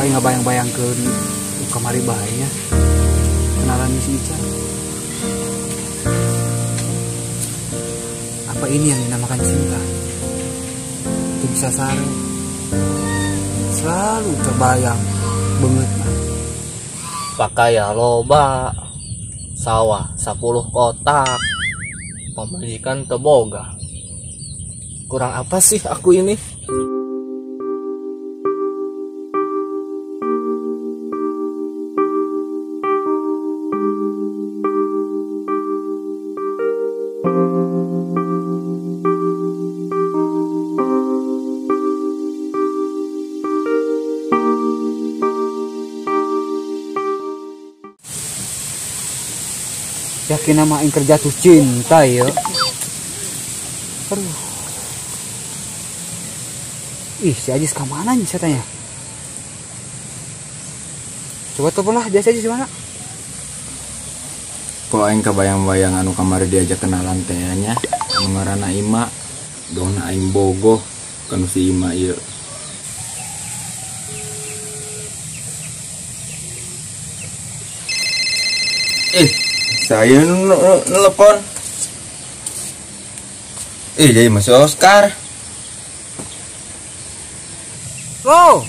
aing ngabayang-bayangkeun kamari bae nya. Kenalan si Ica. Apa ini yang dinamakan cinta? Itu bisa sare. Selalu terbayang banget mah. Pakaya loba, sawah 10 kotak, pemajikan teboga. Kurang apa sih aku ini? Yakin nama aing kerja tuh cinta ya. Aduh. Ih, si Ajis kemana nih saya tanya? Coba telepon lah, dia si Ajis mana? Kalau aing kebayang-bayang anu kamari diajak kenalan tehnya, anu ngaranna Ima, dongna aing bogoh kanu si Ima ieu. Saya nelpon. Jadi Mas Oscar. Oh,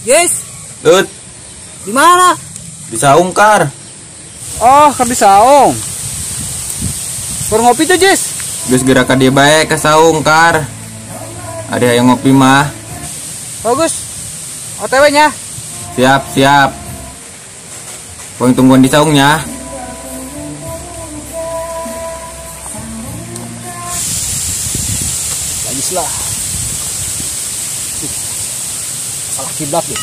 yes. Lut, Di mana? di Saung Kar. Oh, ke Saung. Baru ngopi tuh, Jis. Geus gerak ka dieu bae ka Saung Kar. Ada yang ngopi mah. Bagus. OTW nya. Siap, siap. Poin tungguan di Saungnya. Lah. Salah kiblat ya.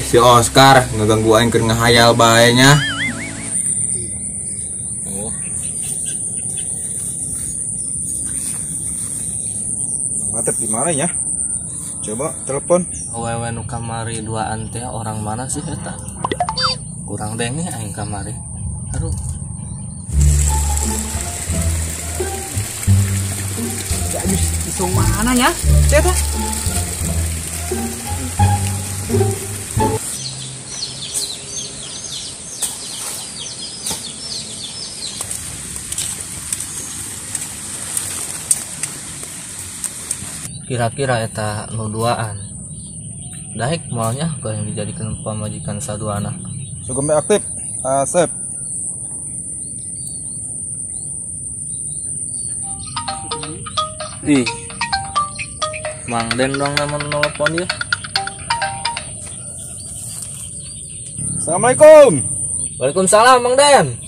Si Oscar ngeganggu aing keur ngahayal bae nya. Oh. Ngatep di mana ya? Coba telepon. Awewe nu kamari duaan teh orang mana sih eta? Kurang denge aing kamari. Aduh. Jadi isu mana ya? Ceta. Kira-kira eta nu duaan. Daek moalnya apa yang dijadikan pamajikan saduana? Sugeng aktif. Asep. Ih. Mang Den dong nama nelpon dia. Assalamualaikum. Waalaikumsalam Mang Den.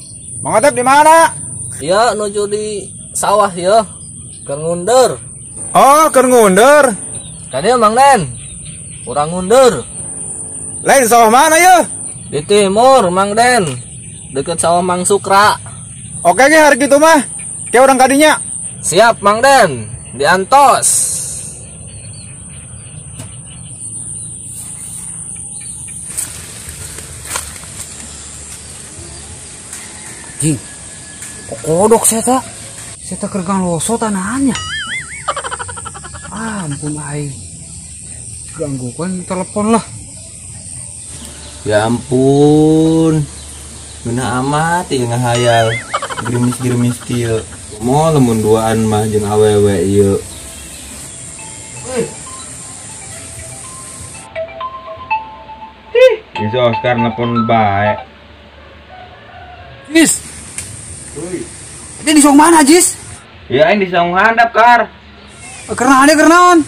Mang Atep di mana? Iya nuju di sawah ya. Keur ngundur. Oh, keur ngundur. Tadi Mang Den. Urang ngundur. Lain sawah mana ya? Di timur Mang Den. Deket sawah Mang Sukra. Oke ge hari gitu mah. Kayak orang kadinya. Siap Mang Den. Diantos. Jing. Kok kodok saya kergang loso tanahannya. Ampun aing. Ganggu kan telepon lah. Ya ampun. Guna amat ya ngahayal. Gerimis-gerimis kieu. Mau lemun duaan mah jeung awewe ieu. Si Oscar nelpon bae. Jis. Ini di Saung mana, Jis? Ya aing di Saung handap Kar. Karena ada kernaon.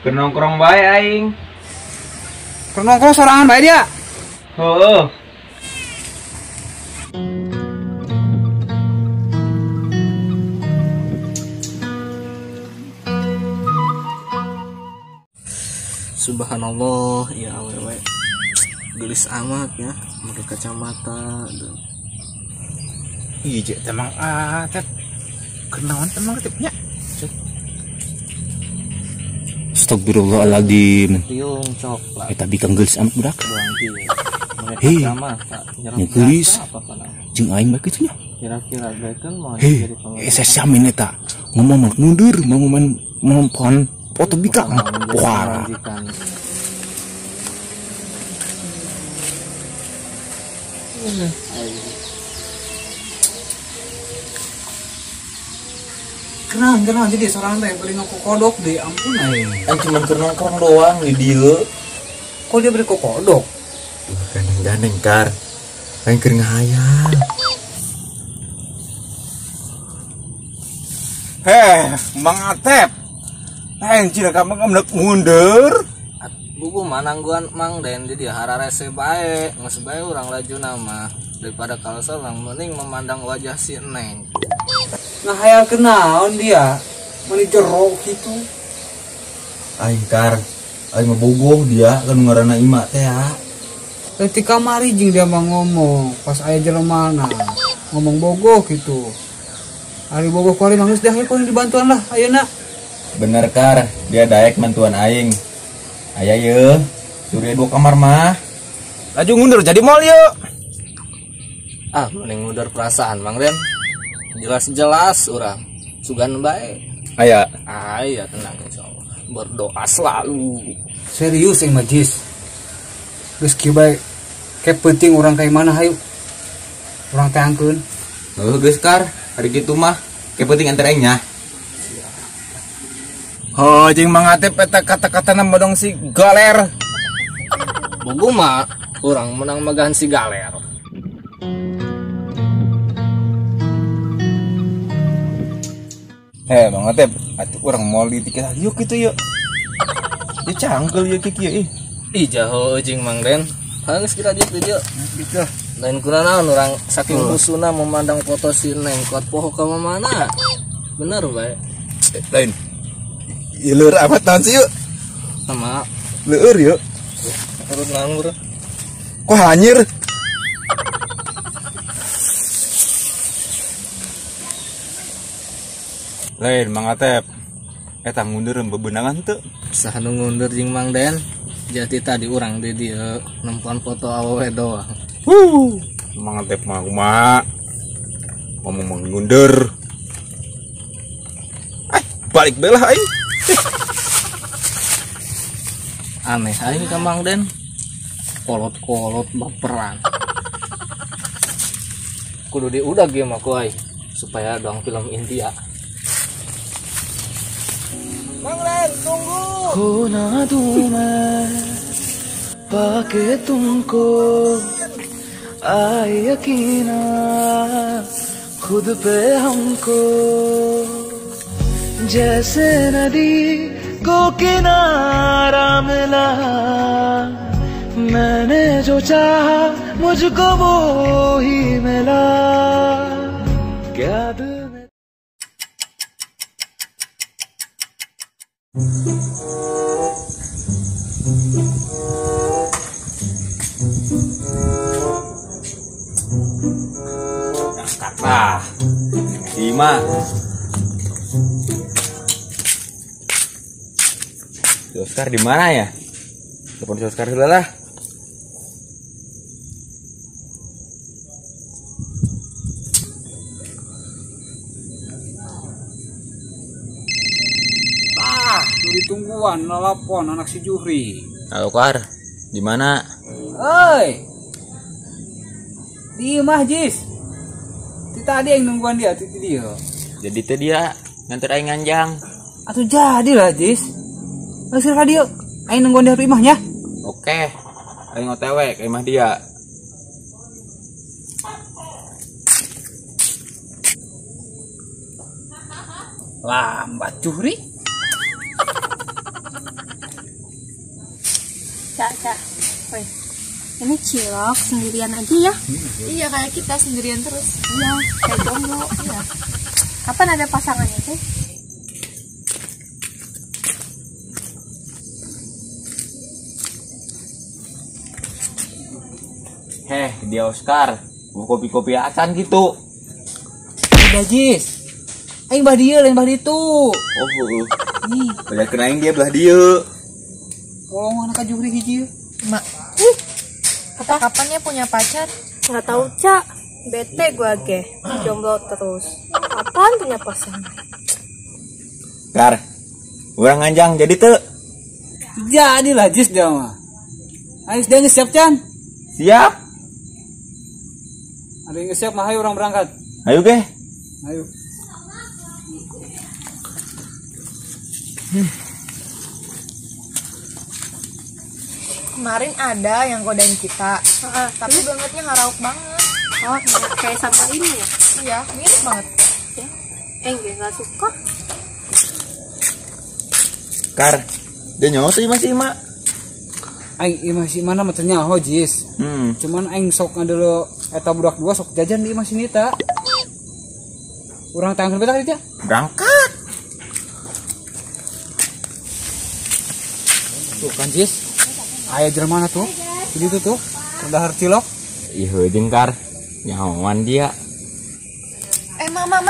Keur nongkrong bae aing. Karena nongkrong sorangan bae dia. Heueuh. Subhanallah ya awewe. Gelis amat ya, pakai kacamata. Iya, emang Atep. Kenaon emang Atepnya? Astagfirullahaladzim. Tiung coklat. Eta bikang gelis amat budak. Doang kieu. Hei, Kacamata. nya gelis. Jeung aing bae kitu nya. kira-kira kan mau Hei, jadi pengurus. saya siamin eta. Ngomong mundur, mau pohon foto bika. Wah. Majikan. Kenapa jadi seorang teh beli kodok deh, ampun Kan cuma keur nongkrong doang di dieu. Kok dia beli kodok? Gandeng kar. Lain keur ngahayal. Mang Atep. Anjir kamu ngeblek mundur. Buku manangguan Mang Den jadi hararese bae, geus bae urang laju nama daripada kalau seorang mending memandang wajah si Neng. Ngahayal kenaon dia? Meni jerok gitu. Aing kar, aing mah bogoh dia kan ngaranna Ima teh ya. Ketika mari jing dia mah ngomong, pas aya jelemana ngomong bogoh gitu. Ari bogoh kuari mangis dah kun dibantuan lah ayeuna. Bener kar, dia daek mantuan aing. Aya ye, surya 2 kamar mah. Laju mundur jadi mal yuk. Ah, mending ngudar perasaan Mang Den. Jelas-jelas orang sugan bae. Aya. Aya tenang insyaallah. Berdoa selalu. Serius yang majis. Geus kieu bae. Kayak penting orang kayak mana hayu. Orang teh angkeun. Heuh geus kar, hari kitu mah ke penting antar aing nya. Oh, jeung Mang Atep eta kata-kata nama dong si galer. Bogo mah urang menang megahan si galer. Mang Atep, atuh urang moal di tiket yuk gitu yuk. Dia cangkel yuk kieu ih. Ih jaho jeung Mang Den. Geus kira dieu dieu. Gitu. Lain kurang orang saking musuna memandang foto si Neng kuat poho ka mana. Bener bae. Lain. Ieu leur amat naon sih yuk? Sama Leur yuk. urut nganggur. Kok hanyir? Lain Mang Atep. Eta ngundur bebenangan teu. Saha nu ngundur jeung Mang Den. Jadi tadi urang di dieu nempuan foto awewe doang. Mang Atep mah kumaha? Ngomong ngundur. Balik belah aing. Aneh aing ka Mang Den. Kolot-kolot baperan. Kudu diudag ge mah ku aing supaya doang film India. Mang Den, tunggu. खोना दूं मैं पाके तुमको आए यकीना खुद पे हमको जैसे नदी को किनारा मिला मैंने जो चाहा मुझको वो ही मिला क्या दिल में Nah, Ima. Si Oscar di mana ya? Telepon si Oscar dulu lah. Ditungguan nelpon anak si Juhri. Halo Kar, di mana? Hei. Di mah Jis. Ti tadi yang nungguan dia ti dia. Jadi teh dia nganter aing nganjang. Atuh jadi lah Jis. Geus ka dieu. Aing nungguan di imahnya. Oke. Aing OTW ke imah dia. Lambat Juhri. Cak, woi, ini cilok sendirian aja ya? Iya, kayak kita sendirian terus. Iya, kayak jomblo. Iya. Kapan ada pasangannya tuh? Dia Oscar. Mau kopi-kopi acan gitu. Udah Jis. Aing bah dieu lain bah ditu. Oh, Nih, udah kenaing dia belah dia. wolong anak ka Juhri hiji. Mak, kapan ya punya pacar? Nggak tahu, Cak. Bete gua ge, jomblo terus. Apaan punya pasangan? Kar, urang anjang jadi tuh. Jadilah Jis dia mah. Ayo dia siap Chan. Siap. Ada yang siap mah, ayo orang berangkat. Ayo ge. Ayo. Kemarin ada yang godain kita, tapi bangetnya ngarauk banget. Oh, kayak sama ini ya? Iya, mirip banget. Enggak, nggak suka. Kar, dia nyawa tuh masih Ima. Aing masih mana mah nyaho Jis. Cuman aing sok ngadelo eta budak dua sok jajan di masih nita. Urang tangan beta tadi ya. Berangkat. Tuh kan Jis. Aya jelema mana tuh? Jadi tuh udah cilok. Ih, heudeung Kar. Nyawan dia. Mama,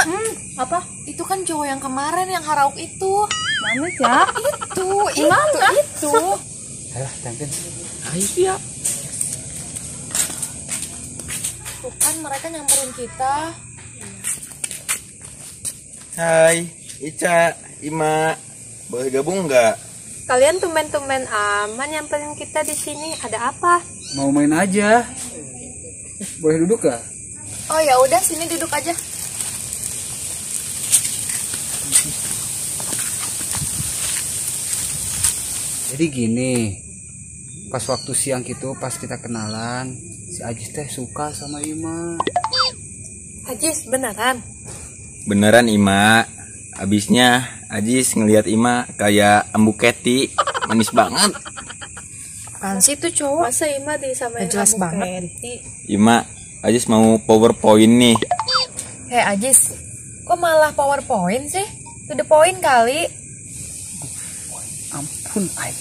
Apa? itu kan cowok yang kemarin yang harauk itu. Mana ya? Itu. Ayo, tangkin. Ayo siap. Tuh kan mereka nyamperin kita. Hai, Ica, Ima. Boleh gabung nggak? Kalian tumben-tumben aman nyamperin kita di sini. Ada apa? Mau main aja. Boleh duduk gak? Oh ya udah, sini duduk aja. Jadi gini, pas waktu siang gitu, pas kita kenalan, si Ajis teh suka sama Ima. Ajis, beneran? Beneran Ima. Abisnya Ajis ngelihat Ima kayak embu keti, manis banget. Apaan sih tuh cowok? Masa Ima disamain Nggak jelas sama banget. Keti? Ima, Ajis mau PowerPoint nih. Ajis, kok malah PowerPoint sih? To the point kali. Ampun, Ay.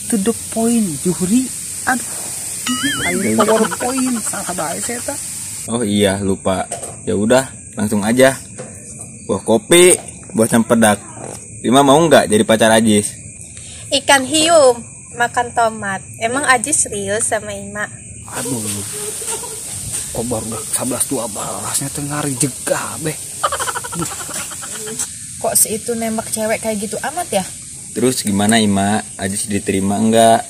To the point, Juhri. Aduh. Ayo PowerPoint, salah bae saya tak. Oh iya, lupa. Ya udah, langsung aja. Buah kopi, buah cempedak. Ima mau nggak jadi pacar Ajis? Ikan hiu, makan tomat. Emang Ajis serius sama Ima? Aduh. Kok baru udah 11-12-nya tengah jegah, beh. Kok si itu nembak cewek kayak gitu amat ya? Terus gimana Ima? Ajis diterima enggak?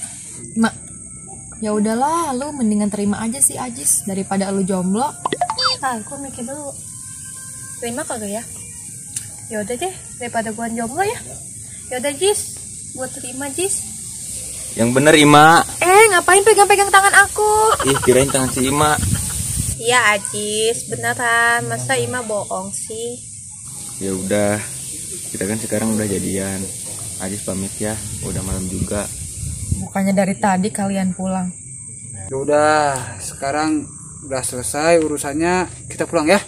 Mak, ya udahlah, lu mendingan terima aja sih Ajis daripada lu jomblo. Aku mikir dulu. Terima kagak ya? Ya udah deh, daripada gua jomblo ya. Ya udah Jis, gua terima Jis. Yang bener Ima. Ngapain pegang-pegang tangan aku? Ih, kirain tangan si Ima. Iya Ajis, beneran. Masa Ima bohong sih? Ya udah, kita kan sekarang udah jadian. Ajis pamit ya, udah malam juga. Bukannya dari tadi kalian pulang. Ya udah, sekarang udah selesai urusannya, kita pulang ya.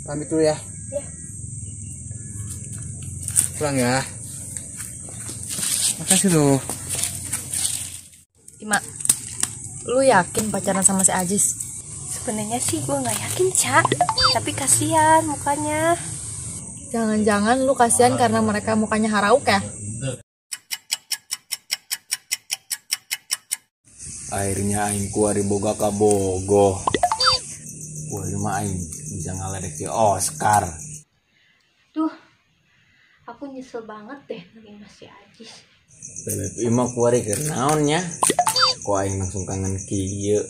Pamit dulu ya. Pulang ya. Makasih loh. Ima, lu yakin pacaran sama si Ajis? Sebenarnya sih gua nggak yakin Cak, tapi kasihan mukanya. Jangan-jangan lu kasihan karena mereka mukanya harauk ya? Akhirnya aing kuari boga ka bogoh. Wah, mah aing bisa ngaledek si Oscar. Duh, aku nyesel banget deh nerima si Ajis. Bebek ima kuari keur naonnya? Kok aing langsung kangen kieu.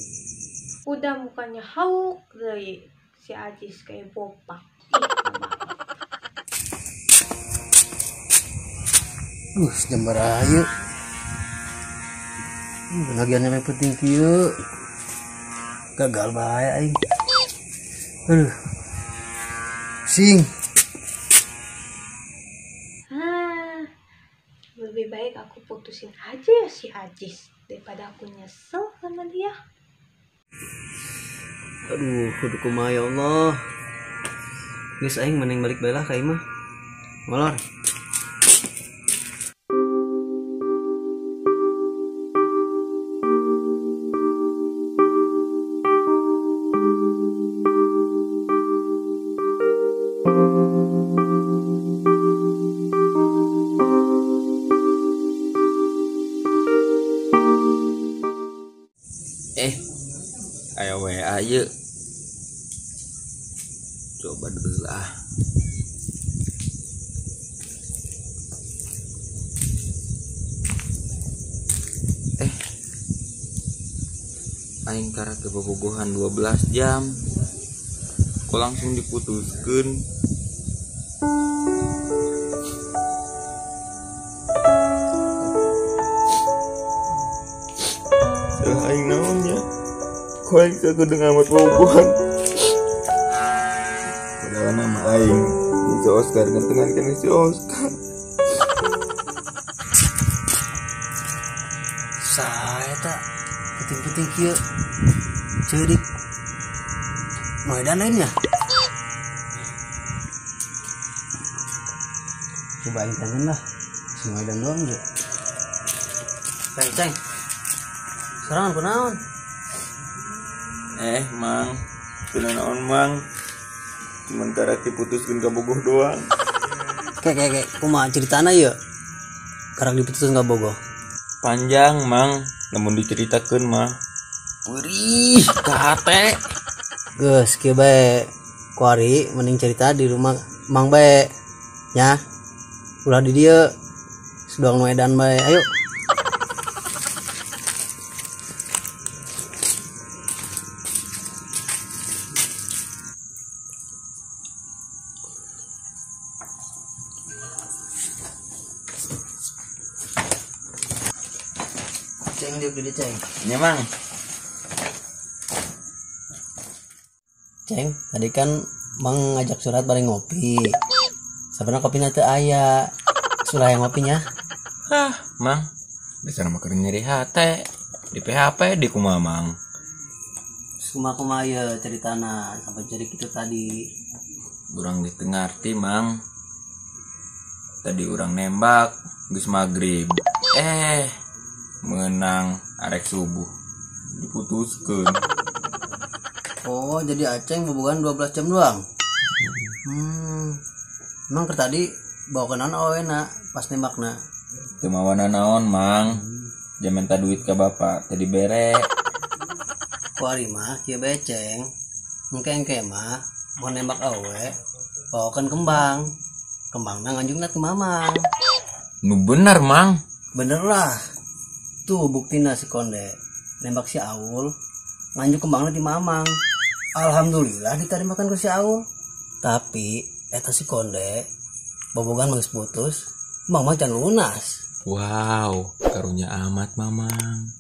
Udah mukanya hauk dari si Ajis kayak bopak. Jam baraha bagian yang penting kieu. Gagal bae aing. Sing. Lebih baik aku putusin aja ya si Ajis daripada aku nyesel sama dia. Aduh, kudu kumaha ya Allah. Geus aing meneng balik bae lah ka imah. Molor. Ayo WA yuk. aing karek bobogohan 12 jam kok langsung diputuskeun. Salah aing naonnya, kok aing sakudu ngamat bobogohan. Padahal nama aing si Oscar ngetengankan si Oscar. Saya tak penting-penting kieu ceurik moedan lainnya. Coba aing tangan lah, semua edan doang ya. Ceng, serangan kunaon? Mang, teu naon mang. Cuman karek diputuskeun ka bogoh doang. Kayak kumaha ceritana ieu? Karek diputuskeun ka bogoh. Panjang mang, namun diceritakeun mah perih ka hate. Geus kieu bae. Kuari mending cerita di rumah Mang bae. Nya. Ulah di dieu. Sedang nu edan bae. Ayo. Ceng diuk di ceng. Nya mang. Ceng, tadi kan Mang ngajak Surat bareng ngopi. Sebenarnya kopinya teu aya. Surah yang ngopinya. Mang, dasar mah keur nyeri hate. Di PHP di kumaha mang. Kumaha ya ceritana sampai jadi gitu tadi. Urang ditengarti mang. Tadi urang nembak geus magrib. Menang arek subuh. Diputuskeun. Oh, jadi Aceng bobogan 12 jam doang. Emang ke tadi bawa ke nana awena pas nembakna. Teu mawana naon mang. Jaman ta duit ka bapak tadi bere. Kuari mah kieu bae Ceng. Engke mah mau nembak awe bawakan kembang. Kembangna nganjungna ke Mamang. Nu bener mang. Bener lah. Tuh buktina si Konde nembak si Aul nganjuk kembangna di Mamang. Alhamdulillah diterimakan ke si Aul. Tapi eta si Konde bobogan geus putus, Mamang can lunas. Wow, karunya amat Mamang.